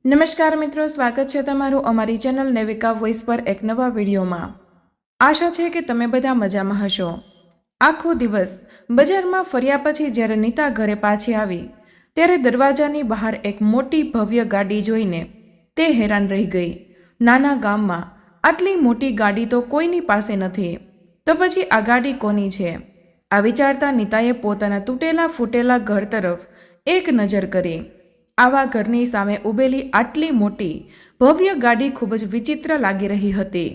નમસ્કાર મિત્રો, સ્વાગત છે તમારું અમારી ચેનલ નેવિકા વોઇસ પર એક નવા વિડીયોમાં। આશા છે કે તમે બધા મજામાં હશો। આખો દિવસ બજારમાં ફર્યા પછી જ્યારે નીતા ઘરે પાછી આવી ત્યારે દરવાજાની બહાર એક મોટી ભવ્ય ગાડી જોઈને તે હેરાન રહી ગઈ। નાના ગામમાં આટલી મોટી ગાડી તો કોઈની પાસે નથી, તો પછી આ ગાડી કોની છે? આ વિચારતા નીતાએ પોતાના તૂટેલા ફૂટેલા ઘર તરફ એક નજર કરી। આવા ઘરની સામે ઊભેલી આટલી મોટી ભવ્ય ગાડી ખૂબ જ વિચિત્ર લાગી રહી હતી।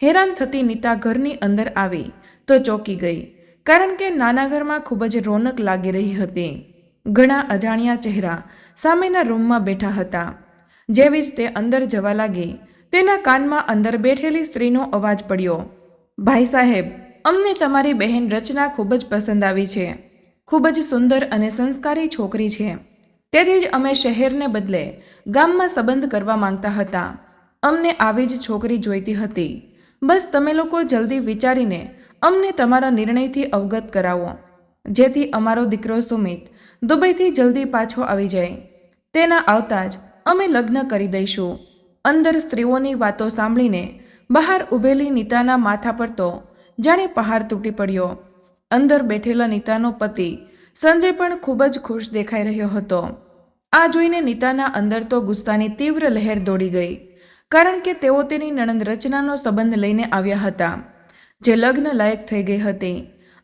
હેરાન થતી નીતા ઘરની અંદર આવી તો ચોંકી ગઈ, કારણ કે નાના ઘરમાં ખૂબ જ રોનક લાગી રહી હતી। ઘણા અજાણ્યા ચહેરા સામેના રૂમમાં બેઠા હતા। જેવી જ તે અંદર જવા લાગી તેના કાનમાં અંદર બેઠેલી સ્ત્રીનો અવાજ પડ્યો, ભાઈ સાહેબ, અમને તમારી બહેન રચના ખૂબ જ પસંદ આવી છે। ખૂબ જ સુંદર અને સંસ્કારી છોકરી છે, તેથી જ અમે શહેરને બદલે ગામમાં સંબંધ કરવા માંગતા હતા। અમને આવી જ છોકરી જોઈતી હતી। બસ તમે લોકો જલ્દી વિચારીને અમને તમારા નિર્ણયથી અવગત કરાવો, જેથી અમારો દીકરો સુમિત દુબઈથી જલ્દી પાછો આવી જાય। તેના આવતા જ અમે લગ્ન કરી દઈશું। અંદર સ્ત્રીઓની વાતો સાંભળીને બહાર ઊભેલી નીતાના માથા પર તો જાણે પહાડ તૂટી પડ્યો। અંદર બેઠેલા નીતાનો પતિ સંજય પણ ખૂબ જ ખુશ દેખાઈ રહ્યો હતો। આ જોઈને નીતાના અંદર તો ગુસ્સાની તીવ્ર લહેર દોડી ગઈ, કારણ કે તેઓ તેની નણંદ રચનાનો સંબંધ લઈને આવ્યા હતા, જે લગ્ન લાયક થઈ ગઈ હતી।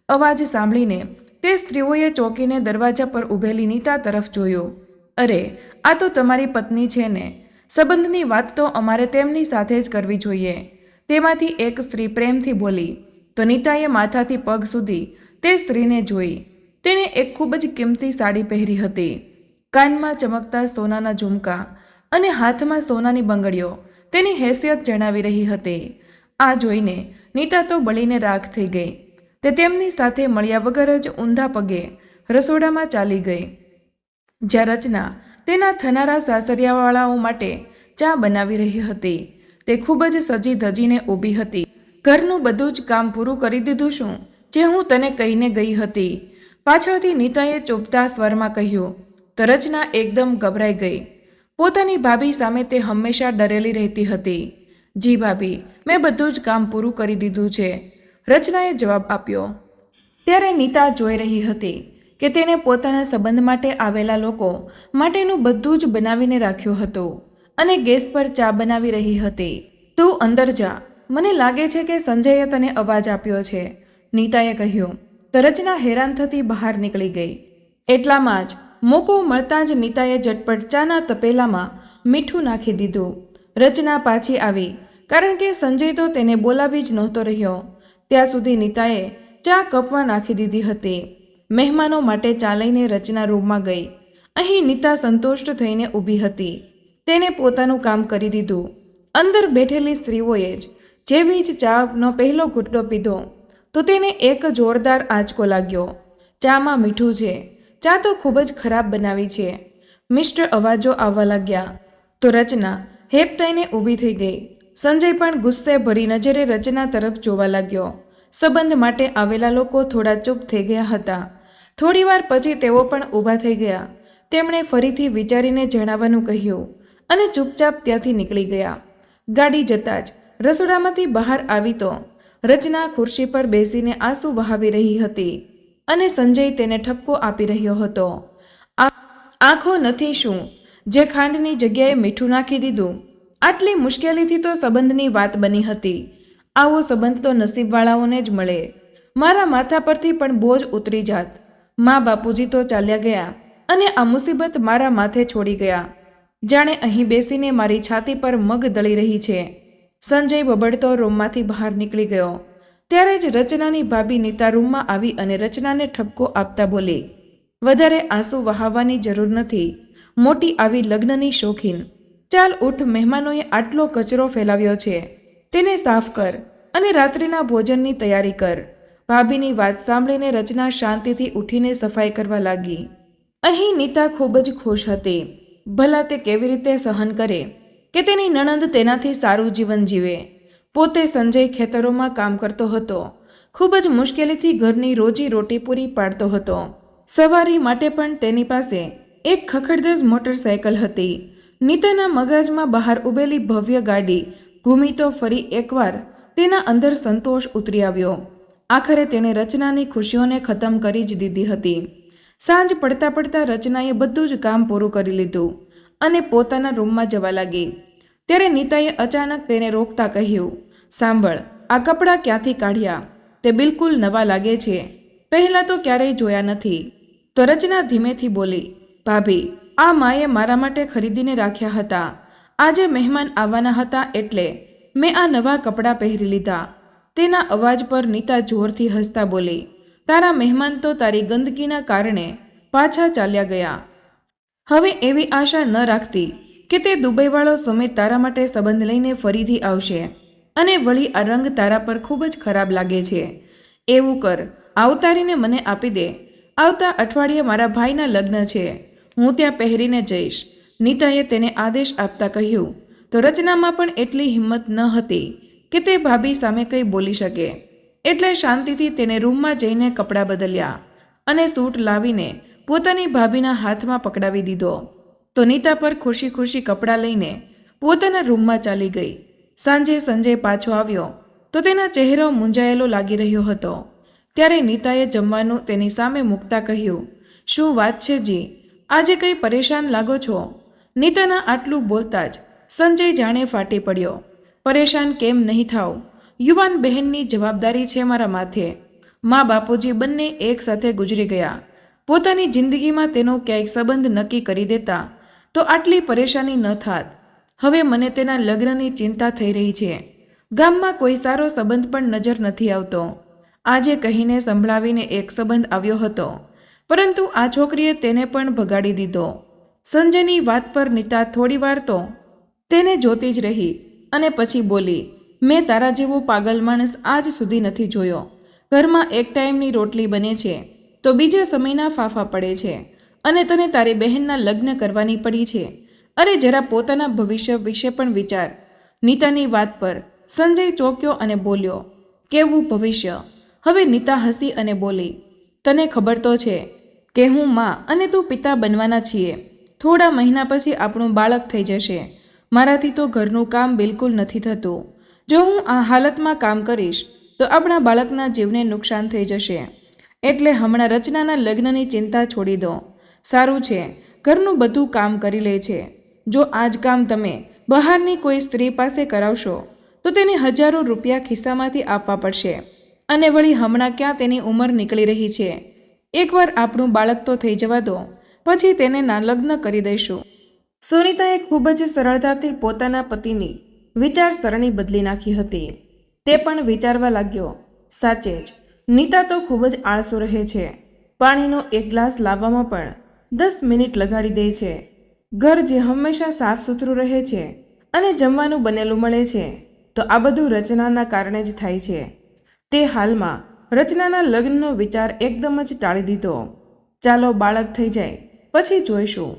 અવાજ સાંભળીને તે સ્ત્રીઓએ ચોંકીને દરવાજા પર ઊભેલી નીતા તરફ જોયું। અરે, આ તો તમારી પત્ની છે ને? સંબંધની વાત તો અમારે તેમની સાથે જ કરવી જોઈએ, તેમાંથી એક સ્ત્રી પ્રેમથી બોલી। તો નીતાએ માથાથી પગ સુધી તે સ્ત્રીને જોઈ। તેણે એક ખૂબ જ કિંમતી સાડી પહેરી હતી, કાનમાં ચમકતા સોનાના ઝુમકા અને હાથમાં સોનાની બંગડીઓ તેની હેસિયત જણાવી રહી હતી। આ જોઈને નીતા તો બળીને રાખ થઈ ગઈ। તે તેમની સાથે મળ્યા વગર જ ઊંધા પગે રસોડામાં ચાલી ગઈ, જ્યાં રચના તેના થનારા સાસરિયાવાળાઓ માટે ચા બનાવી રહી હતી। તે ખૂબ જ સજી ધજીને ઊભી હતી। ઘરનું બધું જ કામ પૂરું કરી દીધું શું, જે હું તને કહીને ગઈ હતી? પાછળથી નીતાએ ચૂપતા સ્વરમાં કહ્યું। તો રચના એકદમ ગભરાઈ ગઈ। પોતાની ભાભી સામે તે હંમેશા ડરેલી રહેતી હતી। જી ભાભી, મેં બધું જ કામ પૂરું કરી દીધું છે, રચનાએ જવાબ આપ્યો। ત્યારે નીતા જોઈ રહી હતી કે તેને પોતાના સંબંધ માટે આવેલા લોકો માટેનું બધું જ બનાવીને રાખ્યું હતું અને ગેસ પર ચા બનાવી રહી હતી। તું અંદર જા, મને લાગે છે કે સંજયે તને અવાજ આપ્યો છે, નીતાએ કહ્યું। તો રચના હેરાન થતી બહાર નીકળી ગઈ। એટલામાં જ મોકો મળતા જ નીતાએ ઝટપટ ચાના તપેલામાં મીઠું નાખી દીધું। રચના પાછી આવી, કારણ કે સંજય તો તેને બોલાવી જ નહોતો રહ્યો। ત્યાં સુધી નીતાએ ચા કપમાં નાખી દીધી હતી। મહેમાનો માટે ચા લઈને રચના રૂમમાં ગઈ। અહીં નીતા સંતુષ્ટ થઈને ઊભી હતી। તેણે પોતાનું કામ કરી દીધું। અંદર બેઠેલી સ્ત્રીઓએ જ જેવી જ ચાનો પહેલો ઘૂંટડો પીધો તો તેને એક જોરદાર આંચકો લાગ્યો। ચામાં મીઠું છે, ચા તો ખૂબ જ ખરાબ બનાવી છે, મિસ્ટર અવાજો આવવા લાગ્યા। તો રચના હેપ થઈને ઊભી થઈ ગઈ। સંજય પણ ગુસ્સે ભરી નજરે રચના તરફ જોવા લાગ્યો। સંબંધ માટે આવેલા લોકો થોડા ચૂપ થઈ ગયા હતા। થોડીવાર પછી તેઓ પણ ઊભા થઈ ગયા। તેમણે ફરીથી વિચારીને જણાવવાનું કહ્યું અને ચૂપચાપ ત્યાંથી નીકળી ગયા। ગાડી જતાં જ રસોડામાંથી બહાર આવી તો રચના ખુરશી પર બેસીને આંસુ વહાવી રહી હતી અને સંજય તેને ઠપકો આપી રહ્યો હતો। આંખો નથી શું, જે ખાંડની જગ્યાએ મીઠું નાખી દીધું? આટલી મુશ્કેલીથી તો સંબંધની વાત બની હતી। આવો સંબંધ તો નસીબવાળાઓને જ મળે। મારા માથા પરથી પણ બોજ ઉતરી જાત। મા બાપુજી તો ચાલ્યા ગયા અને આ મુસીબત મારા માથે છોડી ગયા, જાણે અહીં બેસીને મારી છાતી પર મગ દળી રહી છે। સંજય બબડતો રૂમમાંથી બહાર નીકળી ગયો। ત્યારે જ રચનાની ભાભી નીતા રૂમમાં આવી અને રચનાને ઠપકો આપતા બોલી, વધારે આંસુ વહાવવાની જરૂર નથી, મોટી આવી લગ્નની શોખીન। ચાલ ઉઠ, મહેમાનોએ આટલો કચરો ફેલાવ્યો છે, તેને સાફ કર અને રાત્રિના ભોજનની તૈયારી કર। ભાભીની વાત સાંભળીને રચના શાંતિથી ઉઠીને સફાઈ કરવા લાગી। અહીં નીતા ખૂબ જ ખુશ હતી। ભલા તે કેવી રીતે સહન કરે કે તેની નણંદ તેનાથી સારું જીવન જીવે। પોતે સંજય ખેતરોમાં કામ કરતો હતો, ખૂબ જ મુશ્કેલીથી ઘરની રોજી રોટી પૂરી પાડતો હતો। સવારી માટે પણ તેની પાસે એક ખખડધજ મોટરસાયકલ હતી, નીતાના મગજમાં બહાર ઊભેલી ભવ્ય ગાડી ઘૂમી તો ફરી એકવાર તેના અંદર સંતોષ ઉતરી આવ્યો. આખરે તેણે રચનાની ખુશીઓને ખતમ કરી જ દીધી હતી. સાંજ પડતા પડતા રચનાએ બધું જ કામ પૂરું કરી લીધું અને પોતાના રૂમમાં જવા લાગી. ત્યારે નીતાએ અચાનક તેને રોકતા કહ્યું, સાંભળ, આ કપડાં ક્યાંથી કાઢ્યા? તે બિલકુલ નવા લાગે છે, પહેલાં તો ક્યારેય જોયા નથી. તો રચના ધીમેથી બોલી, ભાભી, આ માએ મારા માટે ખરીદીને રાખ્યા હતા. આજે મહેમાન આવવાના હતા એટલે મેં આ નવા કપડાં પહેરી લીધા. તેના અવાજ પર નીતા જોરથી હસતા બોલી, તારા મહેમાન તો તારી ગંદકીના કારણે પાછા ચાલ્યા ગયા. હવે એવી આશા ન રાખતી કે તે દુબઈવાળો સુમિત તારા માટે સંબંધ લઈને ફરીથી આવશે અને વળી આ રંગ તારા પર ખૂબ જ ખરાબ લાગે છે. એવું કર, આવતારીને મને આપી દે. આવતા અઠવાડિયે મારા ભાઈના લગ્ન છે, હું ત્યાં પહેરીને જઈશ. નીતાએ તેને આદેશ આપતા કહ્યું. તો રચનામાં પણ એટલી હિંમત ન હતી કે તે ભાભી સામે કંઈ બોલી શકે, એટલે શાંતિથી તેને રૂમમાં જઈને કપડાં બદલ્યા અને સૂટ લાવીને પોતાની ભાભીના હાથમાં પકડાવી દીધો. તો નીતા પર ખુશી ખુશી કપડાં લઈને પોતાના રૂમમાં ચાલી ગઈ. સાંજે સંજય પાછો આવ્યો તો તેના ચહેરો મૂંઝાયેલો લાગી રહ્યો હતો. ત્યારે નીતાએ જમવાનું તેની સામે મૂકતા કહ્યું, શું વાત છે જી, આજે કંઈ પરેશાન લાગો છો? નીતાના આટલું બોલતા જ સંજય જાણે ફાટી પડ્યો. પરેશાન કેમ નહીં થાવ? યુવાન બહેનની જવાબદારી છે મારા માથે. મા બાપુજી બંને એક સાથે ગુજરી ગયા. પોતાની જિંદગીમાં તેનો ક્યાંક સંબંધ નક્કી કરી દેતા તો આટલી પરેશાની ન થાત. હવે મને તેના લગ્નની ચિંતા થઈ રહી છે. ગામમાં કોઈ સારો સંબંધ પણ નજર નથી આવતો. આજે કહીને સંભળાવીને એક સંબંધ આવ્યો હતો, પરંતુ આ છોકરીએ તેને પણ ભગાડી દીધો. સંજયની વાત પર નીતા થોડી વાર તો તેને જોતી જ રહી અને પછી બોલી, મેં તારા જેવો પાગલ માણસ આજ સુધી નથી જોયો. ઘરમાં એક ટાઈમની રોટલી બને છે તો બીજા સમયના ફાફા પડે છે અને તને તારી બહેનના લગ્ન કરવાની પડી છે. અરે જરા પોતાના ભવિષ્ય વિશે પણ વિચાર. નીતાની વાત પર સંજય ચોંક્યો અને બોલ્યો, કેવું ભવિષ્ય? હવે નીતા હસી અને બોલી, તને ખબર તો છે કે હું માં અને તું પિતા બનવાના છીએ. થોડા મહિના પછી આપણું બાળક થઈ જશે. મારાથી તો ઘરનું કામ બિલકુલ નથી થતું. જો હું આ હાલતમાં કામ કરીશ તો આપણા બાળકના જીવને નુકસાન થઈ જશે. એટલે હમણાં રચનાના લગ્નની ચિંતા છોડી દો. સારું છે, ઘરનું બધું કામ કરી લે છે. જો આ જ કામ તમે બહારની કોઈ સ્ત્રી પાસે કરાવશો તો તેને હજારો રૂપિયા ખિસ્સામાંથી આપવા પડશે. અને વળી હમણાં ક્યાં તેની ઉંમર નીકળી રહી છે. એકવાર આપણું બાળક તો થઈ જવા દો, પછી તેને ના લગ્ન કરી દઈશું. સુનીતાએ ખૂબ જ સરળતાથી પોતાના પતિની વિચારસરણી બદલી નાખી હતી. તે પણ વિચારવા લાગ્યો, સાચે જ નીતા તો ખૂબ જ આળસુ રહે છે. પાણીનો એક ગ્લાસ લાવવામાં પણ 10 મિનિટ લગાડી દે છે. ઘર જે હંમેશા સાફ સુથરું રહે છે અને જમવાનું બનેલું મળે છે તો આ બધું રચનાના કારણે જ થાય છે. તે હાલમાં રચનાના લગ્નનો વિચાર એકદમ જ ટાળી દીધો. ચાલો બાળક થઈ જાય પછી જોઈશું,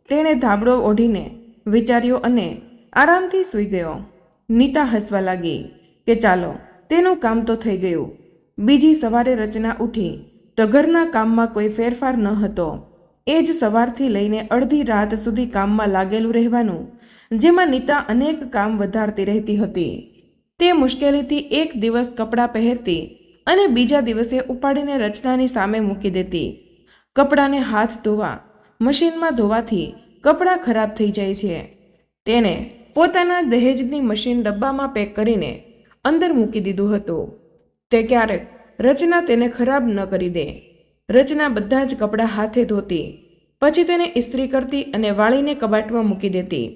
તેણે ધાબળો ઓઢીને વિચાર્યો અને આરામથી સૂઈ ગયો. નીતા હસવા લાગી કે ચાલો તેનું કામ તો થઈ ગયું. બીજી સવારે રચના ઉઠી તો ઘરના કામમાં કોઈ ફેરફાર ન હતો. એ જ સવારથી લઈને અડધી રાત સુધી કામમાં લાગેલું રહેવાનું, જેમાં નીતા અનેક કામ વધારતી રહેતી હતી. તે મુશ્કેલીથી એક દિવસ કપડાં પહેરતી અને બીજા દિવસે ઉપાડીને રચનાની સામે મૂકી દેતી. કપડાંને હાથ ધોવા મશીનમાં ધોવાથી કપડાં ખરાબ થઈ જાય છે. તેણે પોતાના દહેજની મશીન ડબ્બામાં પેક કરીને અંદર મૂકી દીધું હતું. તે ક્યારેક રચના તેને ખરાબ ન કરી દે. રચના બધા જ કપડાં હાથે ધોતી, પછી તેને ઇસ્ત્રી કરતી અને વાળીને કબાટમાં મૂકી દેતી.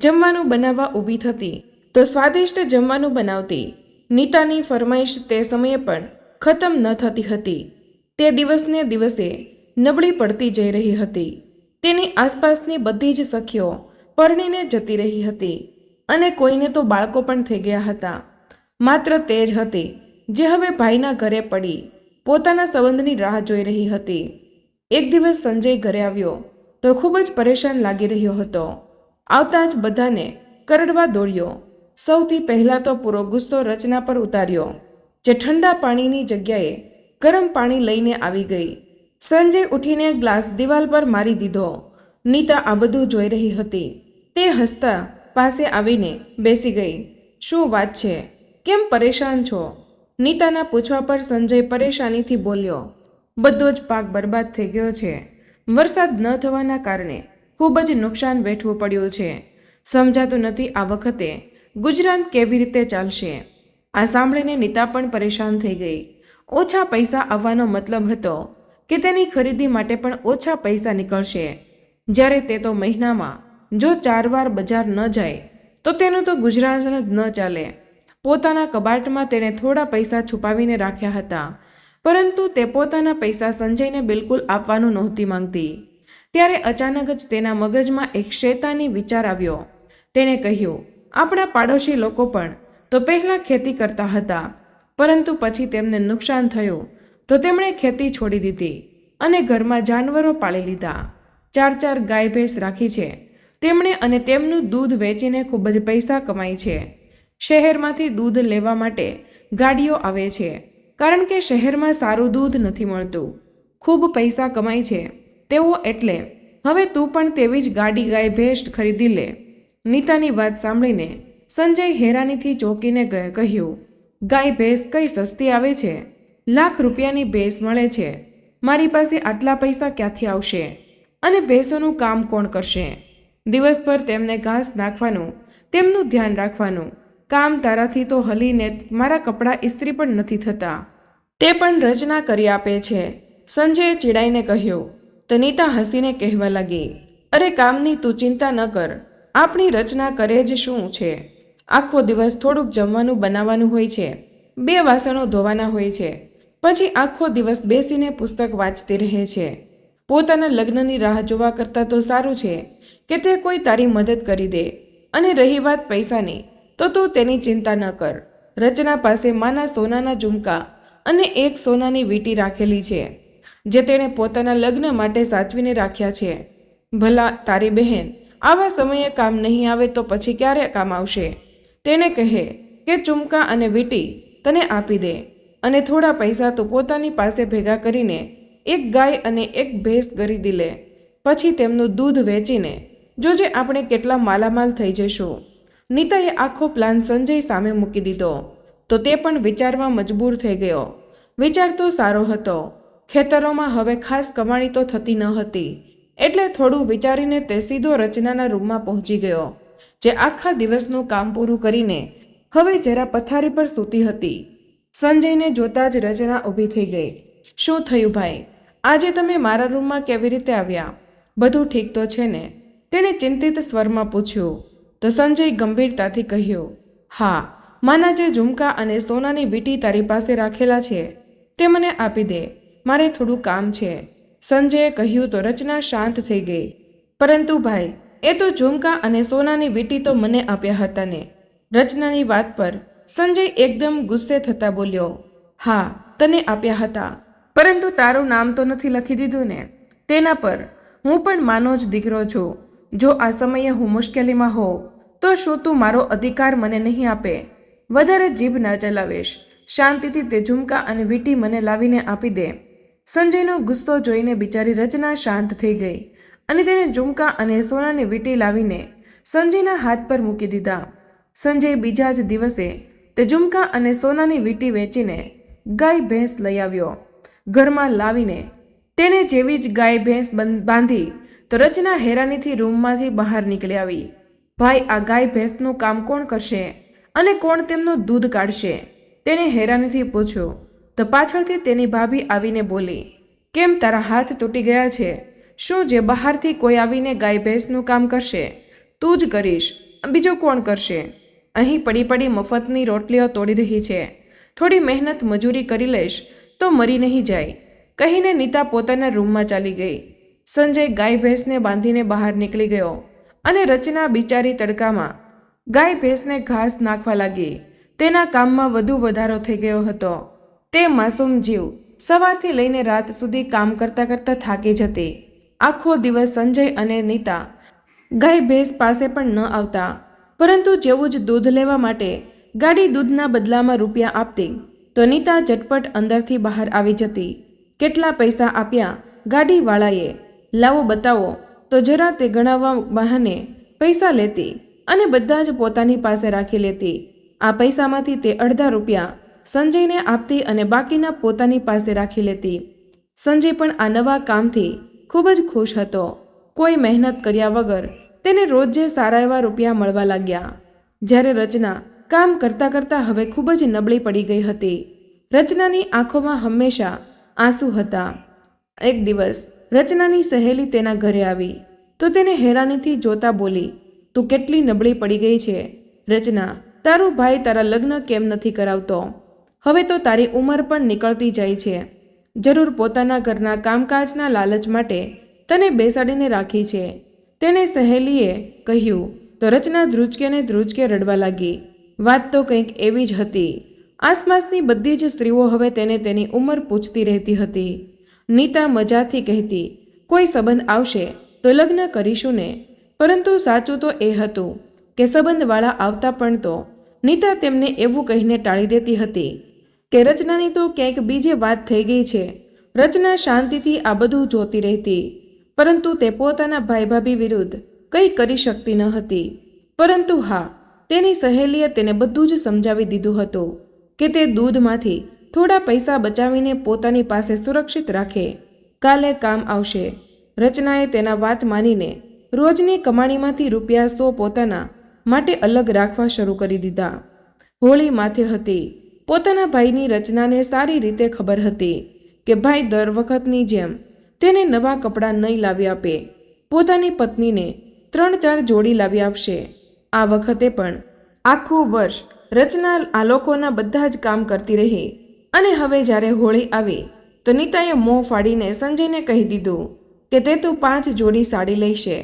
જમવાનું બનાવવા ઊભી થતી તો સ્વાદિષ્ટ જમવાનું બનાવતી. નીતાની ફરમાઈશ તે સમયે પણ ખતમ ન થતી હતી. તે દિવસને દિવસે નબળી પડતી જઈ રહી હતી. તેની આસપાસની બધી જ સખીઓ પરણીને જતી રહી હતી અને કોઈને તો બાળકો પણ થઈ ગયા હતા. માત્ર તે જ હતી જે હવે ભાઈના ઘરે પડી પોતાના સંબંધની રાહ જોઈ રહી હતી. એક દિવસ સંજય ઘરે આવ્યો તો ખૂબ જ પરેશાન લાગી રહ્યો હતો. આવતા જ બધાને કરડવા દોડ્યો. સૌથી પહેલાં તો પૂરો ગુસ્સો રચના પર ઉતાર્યો, જે ઠંડા પાણીની જગ્યાએ ગરમ પાણી લઈને આવી ગઈ. સંજય ઉઠીને ગ્લાસ દિવાલ પર મારી દીધો. નીતા આ બધું જોઈ રહી હતી. તે હસતા પાસે આવીને બેસી ગઈ. શું વાત છે? કેમ પરેશાન છો? નીતાના પૂછવા પર સંજય પરેશાનીથી બોલ્યો. બધો જ પાક બરબાદ થઈ ગયો છે. વરસાદ ન થવાના કારણે ખૂબ જ નુકસાન વેઠવું પડ્યું છે. સમજાતું નથી આ વખતે ગુજરાત કેવી રીતે ચાલશે. આ સાંભળીને નીતા પણ પરેશાન થઈ ગઈ. ઓછા પૈસા આવવાનો મતલબ હતો કે તેની ખરીદી માટે પણ ઓછા પૈસા નીકળશે. જ્યારે તે તો મહિનામાં જો 4 વાર બજાર ન જાય તો તેનું તો ગુજરાન જ ન ચાલે. પોતાના કબાટમાં તેણે થોડા પૈસા છુપાવીને રાખ્યા હતા, પરંતુ તે પોતાના પૈસા સંજયને બિલકુલ આપવાનું નહોતી માંગતી. ત્યારે અચાનક જ તેના મગજમાં એક શૈતાની વિચાર આવ્યો. તેણે કહ્યું, આપણા પાડોશી લોકો પણ તો પહેલાં ખેતી કરતા હતા, પરંતુ પછી તેમને નુકસાન થયું તો તેમણે ખેતી છોડી દીધી અને ઘરમાં જાનવરો પાળી લીધા. 4 ગાય ભેંસ રાખી છે તેમણે અને તેમનું દૂધ વેચીને ખૂબ જ પૈસા કમાય છે. શહેરમાંથી દૂધ લેવા માટે ગાડીઓ આવે છે, કારણ કે શહેરમાં સારું દૂધ નથી મળતું. ખૂબ પૈસા કમાય છે તેઓ, એટલે હવે તું પણ તેવી જ ગાડી ગાય ભેંસ ખરીદી લે. નીતાની વાત સાંભળીને સંજય હેરાનીથી ચોંકીને કહ્યું, ગાય ભેંસ કઈ સસ્તી આવે છે? લાખ રૂપિયાની ભેંસ મળે છે. મારી પાસે આટલા પૈસા ક્યાંથી આવશે? અને ભેંસોનું કામ કોણ કરશે? દિવસભર તેમને ઘાસ નાખવાનું, તેમનું ધ્યાન રાખવાનું કામ તારાથી તો હલીને મારા કપડાં ઇસ્ત્રી પણ નથી થતા. તે પણ રચના કરી આપે છે, સંજયે ચીડાઈને કહ્યું. તો નીતા હસીને કહેવા લાગી, અરે કામની તું ચિંતા ન કર, આપણી રચના કરે જ શું છે. આખો દિવસ થોડુંક જમવાનું બનાવવાનું હોય છે, 2 વાસણો ધોવાના હોય છે, પછી આખો દિવસ બેસીને પુસ્તક વાંચતી રહે છે. પોતાના લગ્નની રાહ જોવા કરતાં તો સારું છે કે તે કોઈ તારી મદદ કરી દે. અને રહી વાત પૈસાની, તો તું તેની ચિંતા ન કર. રચના પાસે માના સોનાના ઝુમકા અને એક સોનાની વીંટી રાખેલી છે, જે તેણે પોતાના લગ્ન માટે સાચવીને રાખ્યા છે. ભલા તારી બહેન આવા સમયે કામ નહીં આવે તો પછી ક્યારે કામ આવશે? તેને કહે કે ઝુમકા અને વીંટી તને આપી દે, અને થોડા પૈસા તું પોતાની પાસે ભેગા કરીને 1 ગાય અને 1 ભેંસ ખરીદી લે. પછી તેમનું દૂધ વેચીને જોજે આપણે કેટલા માલામાલ થઈ જઈશું. નીતાએ આખો પ્લાન સંજય સામે મૂકી દીધો તો તે પણ વિચારવા મજબૂર થઈ ગયો. વિચાર તો સારો હતો. ખેતરોમાં હવે ખાસ કમાણી તો થતી ન હતી, એટલે થોડું વિચારીને તે સીધો રચનાના રૂમમાં પહોંચી ગયો, જે આખા દિવસનું કામ પૂરું કરીને હવે જરા પથારી પર સૂતી હતી. સંજયને જોતા જ રચના ઊભી થઈ ગઈ. શું થયું ભાઈ? આજે તમે મારા રૂમમાં કેવી રીતે આવ્યા? બધું ઠીક તો છે ને? તેણે ચિંતિત સ્વરમાં પૂછ્યું. તો સંજય ગંભીરતાથી કહ્યું, હા, માના જે ઝુમકા અને સોનાની વીંટી તારી પાસે રાખેલા છે તે મને આપી દે, મારે થોડું કામ છે. સંજયે કહ્યું તો રચના શાંત થઈ ગઈ. પરંતુ ભાઈ, એ તો ઝુમકા અને સોનાની વીંટી તો મને આપ્યા હતા ને? રચનાની વાત પર સંજય એકદમ ગુસ્સે થતા બોલ્યો, હા, તને આપ્યા હતા, પરંતુ તારું નામ તો નથી લખી દીધું ને તેના પર. હું પણ માનો જ દીકરો છું. જો આ સમયે હું મુશ્કેલીમાં હોઉં તો શું તું મારો અધિકાર મને નહીં આપે? વધારે જીભ ના ચલાવીશ. શાંતિથી તે ઝુમકા અને વીંટી મને લાવીને આપી દે. સંજયનો ગુસ્સો જોઈને બિચારી રચના શાંત થઈ ગઈ અને તેણે ઝુમકા અને સોનાની વીંટી લાવીને સંજયના હાથ પર મૂકી દીધા. સંજય બીજા જ દિવસે તે ઝુમકા અને સોનાની વીંટી વેચીને ગાય ભેંસ લઈ આવ્યો. ઘરમાં લાવીને તેણે જેવી જ ગાય ભેંસ બાંધી તો રચના હેરાનીથી રૂમમાંથી બહાર નીકળી આવી. ભાઈ, આ ગાય ભેંસનું કામ કોણ કરશે અને કોણ તેમનું દૂધ કાઢશે? તેને હેરાનીથી પૂછ્યું. તો પાછળથી તેની ભાભી આવીને બોલી, કેમ તારા હાથ તૂટી ગયા છે? શું જે બહારથી કોઈ આવીને ગાય ભેંસનું કામ કરશે? તું જ કરીશ, બીજો કોણ કરશે? અહીં પડી પડી મફતની રોટલીઓ તોડી રહી છે. થોડી મહેનત મજૂરી કરી લઈશ તો મરી નહીં જાય, કહીને નીતા પોતાના રૂમમાં ચાલી ગઈ. સંજય ગાય ભેંસને બાંધીને બહાર નીકળી ગયો અને રચના બિચારી તડકામાં ગાય ભેંસને ઘાસ નાખવા લાગી. તેના કામમાં વધુ વધારો થઈ ગયો હતો. તે માસૂમ જીવ સવારથી લઈને રાત સુધી કામ કરતાં કરતાં થાકી જતી. આખો દિવસ સંજય અને નીતા ગાય ભેંસ પાસે પણ ન આવતા, પરંતુ જેવું જ દૂધ લેવા માટે ગાડી દૂધના બદલામાં રૂપિયા આપતી તો નીતા ઝટપટ અંદરથી બહાર આવી જતી. કેટલા પૈસા આપ્યા ગાડીવાળાએ? લાવો બતાવો. તો જરા તે ગણાવવા બહાને પૈસા લેતી અને બધા જ પોતાની પાસે રાખી લેતી. આ પૈસામાંથી તે અડધા રૂપિયા સંજયને આપતી અને બાકીના પોતાની પાસે રાખી લેતી. સંજય પણ આ નવા કામથી ખૂબ જ ખુશ હતો. કોઈ મહેનત કર્યા વગર તેને રોજ જે સારા એવા રૂપિયા મળવા લાગ્યા. જ્યારે રચના કામ કરતાં કરતાં હવે ખૂબ જ નબળી પડી ગઈ હતી. રચનાની આંખોમાં હંમેશા આંસુ હતા. એક દિવસ રચનાની સહેલી તેના ઘરે આવી તો તેને હેરાનીથી જોતા બોલી, તું કેટલી નબળી પડી ગઈ છે રચના, તારો ભાઈ તારા લગ્ન કેમ નથી કરાવતો? હવે તો તારી ઉંમર પણ નીકળતી જાય છે. જરૂર પોતાના ઘરના કામકાજના લાલચ માટે તને બેસાડીને રાખી છે, તેને સહેલીએ કહ્યું તો રચના ધ્રુજકે રડવા લાગી. વાત તો કંઈક એવી જ હતી. આસપાસની બધી જ સ્ત્રીઓ હવે તેને તેની ઉંમર પૂછતી રહેતી હતી. નીતા મજાથી કહેતી, કોઈ સંબંધ આવશે તો લગ્ન કરીશું ને. પરંતુ સાચું તો એ હતું કે સંબંધવાળા આવતા પણ તો નીતા તેમને એવું કહીને ટાળી દેતી હતી કે રચનાની તો ક્યાંક બીજે વાત થઈ ગઈ છે. રચના શાંતિથી આ બધું જોતી રહેતી, પરંતુ તે પોતાના ભાઈ ભાભી વિરુદ્ધ કંઈ કરી શકતી ન હતી. પરંતુ હા, તેની સહેલીએ તેને બધું જ સમજાવી દીધું હતું કે તે દૂધમાંથી થોડા પૈસા બચાવીને પોતાની પાસે સુરક્ષિત રાખે, કાલે કામ આવશે. રચનાએ તેના વાત માનીને રોજની કમાણીમાંથી રૂપિયા 100 પોતાના માટે અલગ રાખવા શરૂ કરી દીધા. હોળી માથે હતી. પોતાના ભાઈની રચનાને સારી રીતે ખબર હતી કે ભાઈ દર વખતની જેમ તેને નવા કપડાં નહીં લાવી આપે, પોતાની પત્નીને 3-4 જોડી લાવી આપશે. આ વખતે પણ આખું વર્ષ રચના આ લોકોના બધા જ કામ કરતી રહી અને હવે જ્યારે હોળી આવી તો નીતાએ મોં ફાડીને સંજયને કહી દીધું કે તે તો 5 જોડી સાડી લેશે.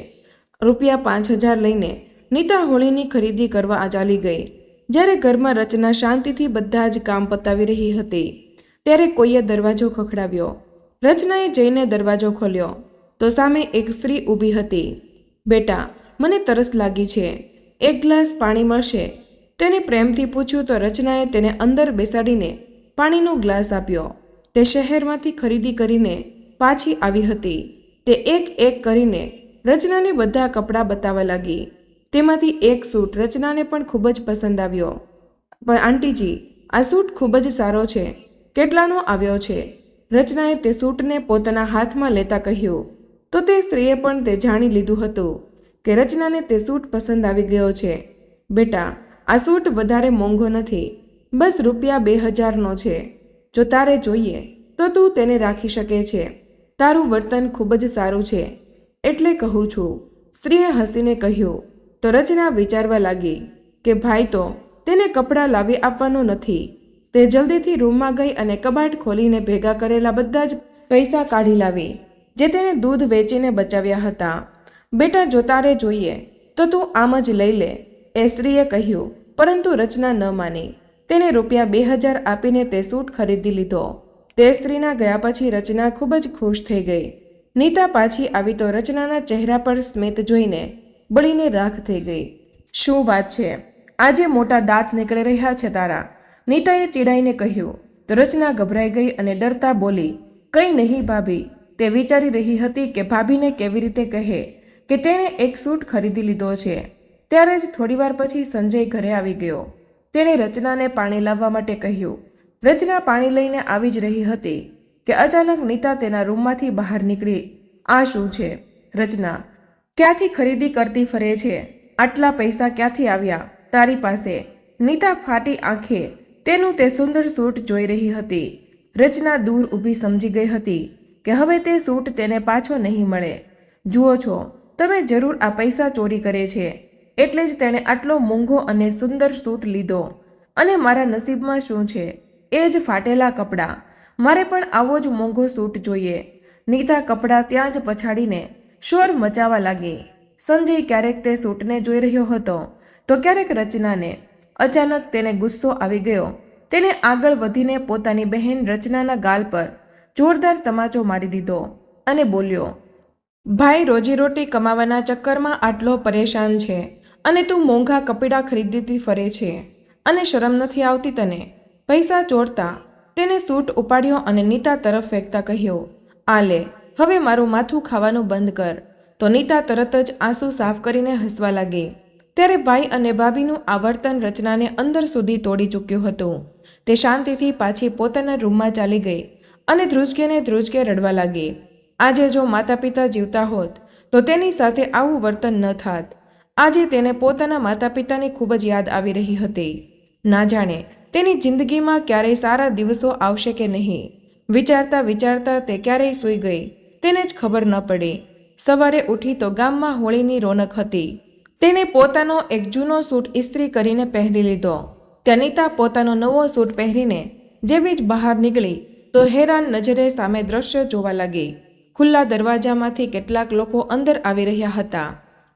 રૂપિયા 5000 લઈને નીતા હોળીની ખરીદી કરવા ચાલી ગઈ. જ્યારે ઘરમાં રચના શાંતિથી બધા જ કામ પતાવી રહી હતી ત્યારે કોઈએ દરવાજો ખખડાવ્યો. રચનાએ જઈને દરવાજો ખોલ્યો તો સામે એક સ્ત્રી ઊભી હતી. બેટા, મને તરસ લાગી છે, એક ગ્લાસ પાણી મળશે? તેને પ્રેમથી પૂછ્યું તો રચનાએ તેને અંદર બેસાડીને પાણીનો ગ્લાસ આપ્યો. તે શહેરમાંથી ખરીદી કરીને પાછી આવી હતી. તે એક એક કરીને રચનાને બધા કપડાં બતાવવા લાગી. તેમાંથી એક સૂટ રચનાને પણ ખૂબ જ પસંદ આવ્યો. પણ આંટીજી, આ સૂટ ખૂબ જ સારો છે, કેટલાનો આવ્યો છે? રચનાએ તે સૂટને પોતાના હાથમાં લેતા કહ્યું તો તે સ્ત્રીએ પણ તે જાણી લીધું હતું કે રચનાને તે સૂટ પસંદ આવી ગયો છે. બેટા, આ સૂટ વધારે મોંઘો નથી, બસ રૂપિયા 2000નો છે. જો તારે જોઈએ તો તું તેને રાખી શકે છે. તારું વર્તન ખૂબ જ સારું છે એટલે કહું છું, સ્ત્રીએ હસીને કહ્યું. તો રચના વિચારવા લાગી કે ભાઈ તો તેને કપડાં લાવી આપવાનો નથી. તે જલ્દીથી રૂમમાં ગઈ અને કબાટ ખોલીને ભેગા કરેલા બધા જ પૈસા કાઢી લાવી જે તેને દૂધ વેચીને બચાવ્યા હતા. બેટા, જો તારે જોઈએ તો તું આમ જ લઈ લે, એ સ્ત્રીએ કહ્યું. પરંતુ રચના ન માની. તેને રૂપિયા 2000 આપીને તે સૂટ ખરીદી લીધો. તે સ્ત્રીના ગયા પછી રચના ખૂબ જ ખુશ થઈ ગઈ. નીતા પાછી આવી તો રચનાના ચહેરા પર સ્મિત જોઈને બળીને રાખ થઈ ગઈ. શું વાત છે, આજે મોટા દાંત નીકળી રહ્યા છે તારા? નીતાએ ચીડાઈને કહ્યું. તો રચના ગભરાઈ ગઈ અને ડરતા બોલી, કંઈ નહીં ભાભી. તે વિચારી રહી હતી કે ભાભીને કેવી રીતે કહે કે તેણે એક સૂટ ખરીદી લીધો છે. ત્યારે જ થોડીવાર પછી સંજય ઘરે આવી ગયો. તેણે રચનાને પાણી લાવવા માટે કહ્યું. રચના પાણી લઈને આવી જ રહી હતી કે અચાનક નીતા તેના રૂમમાંથી બહાર નીકળી. આ શું છે રચના? ક્યાંથી ખરીદી કરતી ફરે છે? આટલા પૈસા ક્યાંથી આવ્યા તારી પાસે? નીતા ફાટી આંખે તેનું તે સુંદર સૂટ જોઈ રહી હતી. રચના દૂર ઊભી સમજી ગઈ હતી કે હવે તે સૂટ તેને પાછો નહીં મળે. જુઓ છો તમે, જરૂર આ પૈસા ચોરી કરે છે એટલે જ તેણે આટલો મોંઘો અને સુંદર સૂટ લીધો. અને મારા નસીબમાં શું છે? એ જ ફાટેલા કપડાં. મારે પણ આવો જ મોંઘો સૂટ જોઈએ. નીતા કપડાં ત્યાં જ પછાડીને શોર મચાવવા લાગી. સંજય ક્યારેક તે સૂટને જોઈ રહ્યો હતો તો ક્યારેક રચનાને. અચાનક તેને ગુસ્સો આવી ગયો. તેણે આગળ વધીને પોતાની બહેન રચનાના ગાલ પર જોરદાર તમાચો મારી દીધો અને બોલ્યો, ભાઈ રોજીરોટી કમાવાના ચક્કરમાં આટલો પરેશાન છે અને તું મોંઘા કપડાં ખરીદતી ફરે છે અને શરમ નથી આવતી તને? પૈસા ચોરતા તેને સૂટ ઉપાડ્યો અને નીતા તરફ ફેંકતા કહ્યો, આ લે, હવે મારું માથું ખાવાનું બંધ કર. તો નીતા તરત જ આંસુ સાફ કરીને હસવા લાગી. ત્યારે ભાઈ અને ભાભીનું આ વર્તન રચનાને અંદર સુધી તોડી ચૂક્યું હતું. તે શાંતિથી પાછી પોતાના રૂમમાં ચાલી ગઈ અને ધ્રુજકે રડવા લાગી. આજે જો માતા પિતા જીવતા હોત તો તેની સાથે આવું વર્તન ન થાત. આજે તેને પોતાના માતા પિતાની ખૂબ જ યાદ આવી રહી હતી. ના જાણે તેની જિંદગીમાં ક્યારેય સારા દિવસો આવશે કે નહીં. વિચારતા તે ક્યારેય સૂઈ ગઈ તેને જ ખબર ન પડી. સવારે ઉઠી તો ગામમાં હોળીની રોનક હતી. તેણે પોતાનો એક જૂનો સૂટ ઇસ્ત્રી કરીને પહેરી લીધો. ત્યાં નીતા પોતાનો નવો સૂટ પહેરીને જેવી જ બહાર નીકળી તો હેરાન નજરે સામે દ્રશ્ય જોવા લાગી. ખુલ્લા દરવાજામાંથી કેટલાક લોકો અંદર આવી રહ્યા હતા.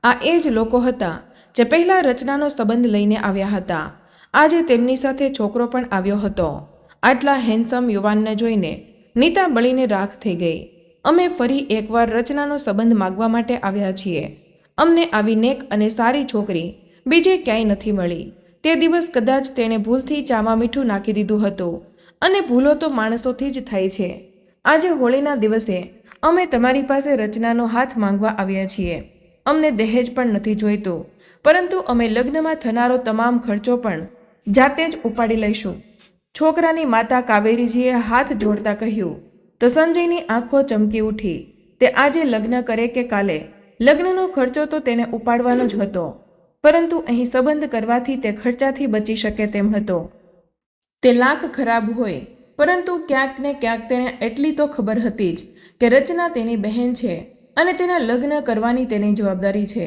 આ એ જ લોકો હતા જે પહેલા રચનાનો સંબંધ લઈને આવ્યા હતા. આજે તેમની સાથે છોકરો પણ આવ્યો હતો. આટલા હેન્ડસમ યુવાનને જોઈને નીતા બળીને રાખ થઈ ગઈ. અમે ફરી એકવાર રચનાનો સંબંધ માગવા માટે આવ્યા છીએ. અમને આવી નેક અને સારી છોકરી બીજે ક્યાંય નથી મળી. તે દિવસ કદાચ તેણે ભૂલથી ચામાં મીઠું નાખી દીધું હતું અને ભૂલો તો માણસોથી જ થાય છે. આજે હોળીના દિવસે અમે તમારી પાસે રચનાનો હાથ માંગવા આવ્યા છીએ. અમને દહેજ પણ નથી જોઈતું, પરંતુ અમે લગ્નમાં થનારો તમામ ખર્ચો પણ જાતે જ ઉપાડી લઈશું. છોકરાની માતા કાવેરીજીએ હાથ જોડતા કહ્યું. તો સંજયની આંખો ચમકી ઉઠી. તે આજે લગ્ન કરે કે કાલે લગ્નનો ખર્ચો તો તેને ઉપાડવાનો જ હતો, પરંતુ અહીં સંબંધ કરવાથી તે ખર્ચાથી બચી શકે તેમ હતો. તે લાખ ખરાબ હોય, પરંતુ ક્યાંક ને ક્યાંક તેને એટલી તો ખબર હતી જ કે રચના તેની બહેન છે અને તેના લગ્ન કરવાની તેની જવાબદારી છે.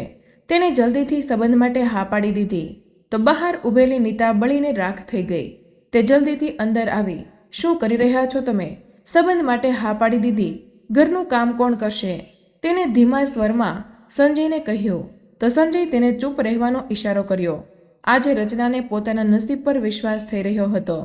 તેણે જલ્દીથી સંબંધ માટે હા પાડી દીધી. તો બહાર ઊભેલી નીતા બળીને રાખ થઈ ગઈ. તે જલ્દીથી અંદર આવી. શું કરી રહ્યા છો તમે? સંબંધ માટે હા પાડી દીધી, ઘરનું કામ કોણ કરશે? તેણે ધીમા સ્વરમાં સંજયને કહ્યું. તો સંજય તેને ચૂપ રહેવાનો ઈશારો કર્યો. આજે રચનાને પોતાના નસીબ પર વિશ્વાસ થઈ રહ્યો હતો.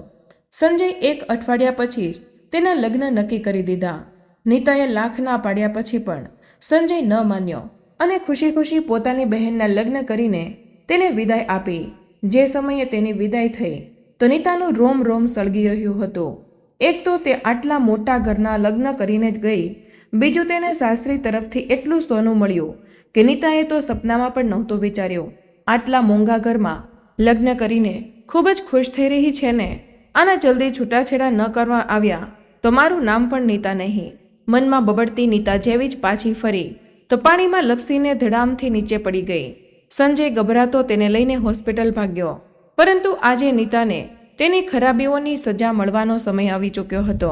સંજય 1 અઠવાડિયા પછી જ તેના લગ્ન નક્કી કરી દીધા. નીતાએ લાખ ના પાડ્યા પછી પણ સંજય ન માન્યો અને ખુશી પોતાની બહેનના લગ્ન કરીને તેને વિદાય આપી. જે સમયે તેની વિદાય થઈ તો નીતાનું રોમ સળગી રહ્યું હતું. એક તો તે આટલા મોટા ઘરના લગ્ન કરીને જ ગઈ, બીજું તેને સાસરી તરફથી એટલું સોનું મળ્યું કે નીતાએ તો સપનામાં પણ નહોતું વિચાર્યું. આટલા મોંઘા ઘરમાં લગ્ન કરીને ખૂબ જ ખુશ થઈ રહી છે ને. આના જલ્દી છૂટાછેડા ન કરવા આવ્યા તો મારું નામ પણ નીતા નહીં. મનમાં બબડતી નીતા જેવી જ પાછી ફરી તો પાણીમાં લપસીને ધડામથી નીચે પડી ગઈ. સંજય ગભરાતો તેને લઈને હોસ્પિટલ ભાગ્યો, પરંતુ આજે નીતાને તેની ખરાબીઓની સજા મળવાનો સમય આવી ચૂક્યો હતો.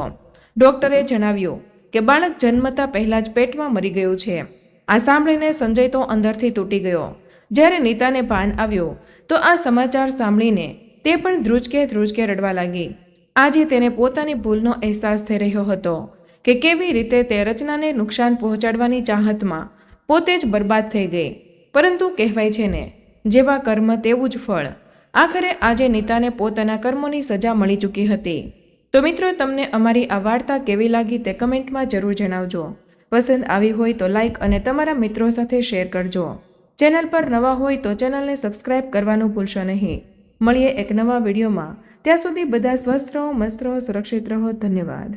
ડોક્ટરે જણાવ્યું કે બાળક જન્મતા પહેલા જ પેટમાં મરી ગયું છે. આ સાંભળીને સંજય તો અંદરથી તૂટી ગયો. જ્યારે નીતાને ભાન આવ્યું તો આ સમાચાર સાંભળીને તે પણ ધ્રુજકે રડવા લાગી. આજે તેને પોતાની ભૂલનો અહેસાસ થઈ રહ્યો હતો કે કેવી રીતે તે રચનાને નુકસાન પહોંચાડવાની ચાહતમાં પોતે જ બરબાદ થઈ ગઈ. પરંતુ કહેવાય છે ને, જેવા કર્મ તેવું જ ફળ. આખરે આજે નીતાને પોતાના કર્મોની સજા મળી ચૂકી હતી. તો મિત્રો, તમને અમારી આ વાર્તા કેવી લાગી તે કમેન્ટમાં જરૂર જણાવજો. પસંદ આવી હોય તો લાઈક અને તમારા મિત્રો સાથે શેર કરજો. ચેનલ પર નવા હોય તો ચેનલને સબસ્ક્રાઇબ કરવાનું ભૂલશો નહીં. મળીએ એક નવા વિડીયોમાં. ત્યાં સુધી બધા સ્વસ્થ રહો, મસ્ત રહો, સુરક્ષિત રહો. ધન્યવાદ.